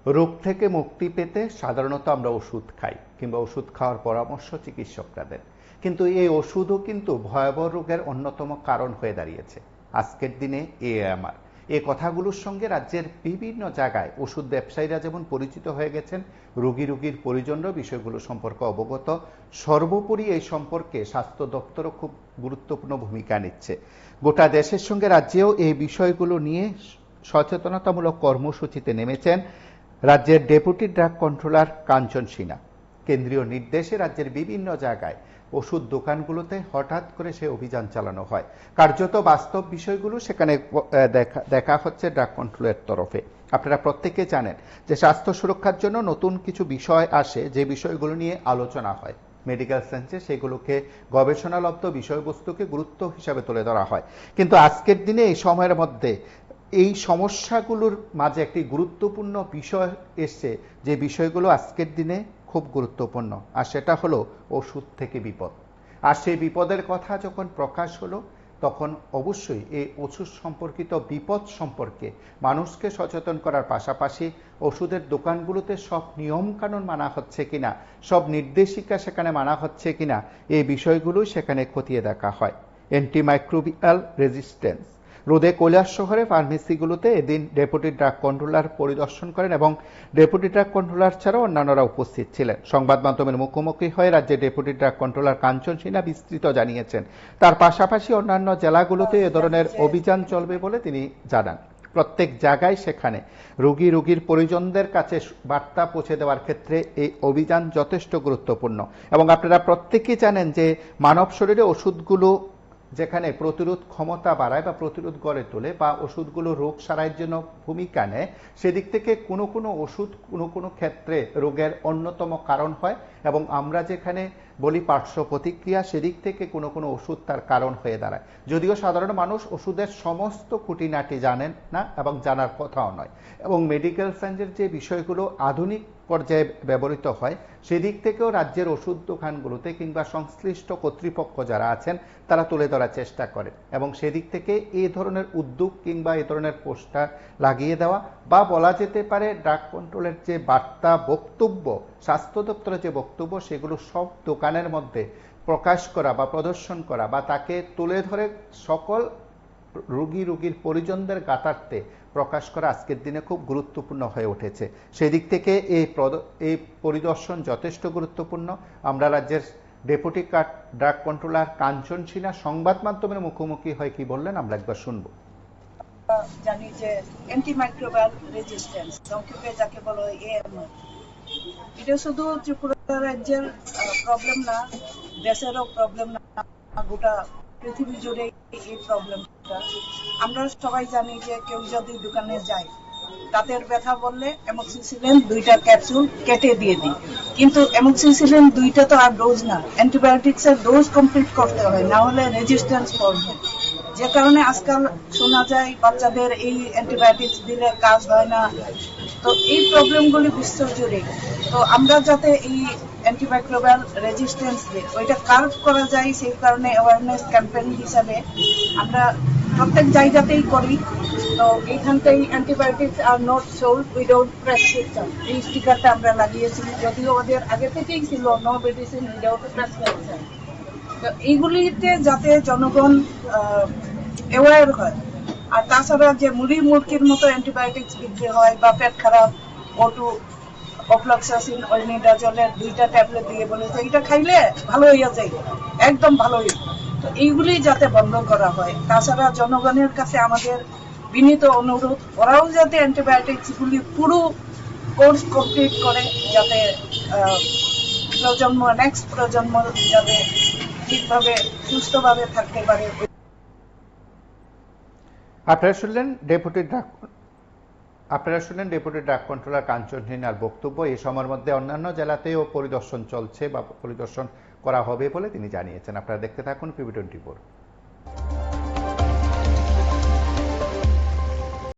রোগ থেকে মুক্তি পেতে সাধারণত আমরা ওষুধ খাই কিংবা ওষুধ খাওয়ার পরামর্শ চিকিৎসকরা দেন, কিন্তু এই ওষুধও কিন্তু ভয়াবহ রোগের অন্যতম কারণ হয়ে দাঁড়িয়েছে আজকের দিনে এএমআর। এই কথাগুলোর সঙ্গে রাজ্যের বিভিন্ন জায়গায় ওষুধ ব্যবসায়ীরা যেমন পরিচিত হয়ে গেছেন, রোগীর পরিজনরাও বিষয়গুলো সম্পর্কে অবগত। সর্বোপরি এই সম্পর্কে স্বাস্থ্য দপ্তরও খুব গুরুত্বপূর্ণ ভূমিকা নিচ্ছে। গোটা দেশের সঙ্গে রাজ্যেও এই বিষয়গুলো নিয়ে সচেতনতামূলক কর্মসূচিতে নেমেছেন রাজ্যের ডেপুটি ড্রাগ কন্ট্রোলার কাঞ্চন সিনহা। কেন্দ্রীয় নির্দেশে রাজ্যের বিভিন্ন জায়গায় ওষুধ দোকানগুলোতে হঠাৎ করে সে অভিযান চালানো হয়। কার্যত বাস্তব বিষয়গুলো সেখানে দেখা হচ্ছে ড্রাগ কন্ট্রোলের তরফে। আপনারা প্রত্যেকে জানেন যে স্বাস্থ্য সুরক্ষার জন্য নতুন কিছু বিষয় আসে, যে বিষয়গুলো নিয়ে আলোচনা হয় মেডিকেল সায়েন্সে, সেগুলোকে গবেষণালব্ধ বিষয়বস্তুকে গুরুত্ব হিসাবে তুলে ধরা হয়। কিন্তু আজকের দিনে এই সময়ের মধ্যে এই সমস্যাগুলোর মাঝে একটি গুরুত্বপূর্ণ বিষয় এসছে, যে বিষয়গুলো আজকের দিনে খুব গুরুত্বপূর্ণ, আর সেটা হলো ওষুধ থেকে বিপদ। আর সেই বিপদের কথা যখন প্রকাশ হলো, তখন অবশ্যই এই ওষুধ সম্পর্কিত বিপদ সম্পর্কে মানুষকে সচেতন করার পাশাপাশি ওষুধের দোকানগুলোতে সব নিয়মকানুন মানা হচ্ছে কিনা, সব নির্দেশিকা সেখানে মানা হচ্ছে কিনা, এই বিষয়গুলো সেখানে খতিয়ে দেখা হয়। অ্যান্টিমাইক্রোবিয়াল রেজিস্ট্যান্স রোধে কৈলাস শহরে ফার্মেসিগুলোতে এদিন ডেপুটি ড্রাগ কন্ট্রোলার পরিদর্শন করেন এবং ডেপুটি ড্রাগ কন্ট্রোলার ছাড়াও অন্যান্যরা উপস্থিত ছিলেন। সংবাদ মাধ্যমের মুখোমুখি হয়ে রাজ্যের ডেপুটি ড্রাগ কন্ট্রোলার কাঞ্চন সিনহা বিস্তৃত জানিয়েছেন তার পাশাপাশি অন্যান্য জেলাগুলোতে এ ধরনের অভিযান চলবে বলে তিনি জানান। প্রত্যেক জায়গায় সেখানে রোগীর পরিজনদের কাছে বার্তা পৌঁছে দেওয়ার ক্ষেত্রে এই অভিযান যথেষ্ট গুরুত্বপূর্ণ। এবং আপনারা প্রত্যেকেই জানেন যে মানব শরীরে ওষুধগুলো যেখানে প্রতিরোধ ক্ষমতা বাড়ায় বা প্রতিরোধ গড়ে তোলে বা ওষুধগুলো রোগ সারাইয়ের জন্য ভূমিকা নেয়, সেদিক থেকে কোনো কোনো ওষুধ কোনো ক্ষেত্রে রোগের অন্যতম কারণ হয়, এবং আমরা যেখানে বলি পার্শ্ব প্রতিক্রিয়া, সেদিক থেকে কোনো কোনো ওষুধ তার কারণ হয়ে দাঁড়ায়। যদিও সাধারণ মানুষ ওষুধের সমস্ত খুঁটিনাটি জানেন না এবং জানার কথাও নয়, এবং মেডিকেল সায়েন্সের যে বিষয়গুলো আধুনিক পর্যায়ে ব্যবহৃত হয়, সেদিক থেকেও রাজ্যের ওষুধ দোকানগুলোতে কিংবা সংশ্লিষ্ট কর্তৃপক্ষ যারা আছেন তারা তুলে ধরার চেষ্টা করেন, এবং সেদিক থেকে এই ধরনের উদ্যোগ কিংবা এই ধরনের পোস্টার লাগিয়ে দেওয়া বা বলা যেতে পারে ড্রাগ কন্ট্রোলের যে বার্তা বক্তব্য, স্বাস্থ্য দপ্তরের যে বক্তব্য, সেগুলো সব দোকানের মধ্যে প্রকাশ করা বা প্রদর্শন করা বা তাকে তুলে ধরে সকল রোগীর পরিজনদের গাতার্থে প্রকাশ করা আজকের দিনে খুব গুরুত্বপূর্ণ হয়ে উঠেছে। সেদিক থেকে এই পরিদর্শন যথেষ্ট গুরুত্বপূর্ণ। আমরা রাজ্যের ডেপুটি ড্রাগ কন্ট্রোলার কাঞ্চন সিনহা সংবাদ মাধ্যমের মুখোমুখি হয়ে কি বললেন আমরা একবার শুনবো। জানি যে অ্যান্টিমাইক্রোবিয়াল রেজিস্ট্যান্স সংক্ষেপে যাকে বলা হয় এএমআর, এটা শুধু ত্রিপুরা রাজ্যের প্রবলেম না, দেশেরও প্রবলেম না, গোটা পৃথিবী জুড়ে এই প্রবলেমটা। আমরা সবাই জানি যে কেউ যদি দোকানে যায়, দাঁতের ব্যথা বললে অ্যামোক্সিসিলিন 2টা ক্যাপসুল কেটে দিয়ে দিই, কিন্তু অ্যামোক্সিসিলিন 2টা তো আর ডোজ না, অ্যান্টিবায়োটিক্স এর ডোজ কমপ্লিট করতে হয়, না হলে রেজিস্ট্যান্স করবে। যে কারণে আজকাল শোনা যায় বাচ্চাদের এই অ্যান্টিবায়োটিক্স দিলে কাজ হয় না। তো এই প্রবলেমগুলি বিশ্ব জুড়ে, তো আমরা যাতে এই অ্যান্টিমাইক্রোবিয়াল রেজিস্ট্যান্স ওইটা কার্ভ করা যায়, সেই কারণে অ্যাওয়ারনেস ক্যাম্পেইন হিসাবে আমরা প্রত্যেক জায়গাতেই করি। তো এইখানটাই antibiotics are not sold without prescription, এই স্টিকারটা আমরা লাগিয়েছি, যদিও ওদের আগে থেকেই ছিল নো মেডিসিন উইদাউট প্রেসক্রিপশন। তো এইগুলিতে যাতে জনগণ অ্যাওয়ার হয়। আর তাছাড়া যে মুরগির মতো অ্যান্টিবায়োটিক্স বিক্রি হয় বা পেট খারাপ, ওটু অফ্লক্সাসিন অল্মেডাজলের 2টা ট্যাবলেট দিয়ে বলেছে এটা খাইলে ভালো হইয়া যায়, একদম ভালো হইয়া। তো এইগুলি যাতে বন্ধ করা হয়। তাছাড়া জনগণের কাছে আমাদের বিনীত অনুরোধ, ওরাও যাতে অ্যান্টিবায়োটিক্স গুলি পুরো কোর্স কমপ্লিট করে, যাতে নেক্সট প্রজন্ম যাতে ঠিকভাবে সুস্থভাবে থাকতে পারে। আপনারা শুনলেন ডেপুটি ড্রাগ কন্ট্রোলার কাঞ্চন সিনহার বক্তব্য। এই সময়ের মধ্যে অন্যান্য জেলাতেও পরিদর্শন চলছে বা পরিদর্শন করা হবে বলে তিনি জানিয়েছেন। আপনারা দেখতে থাকুন PB24।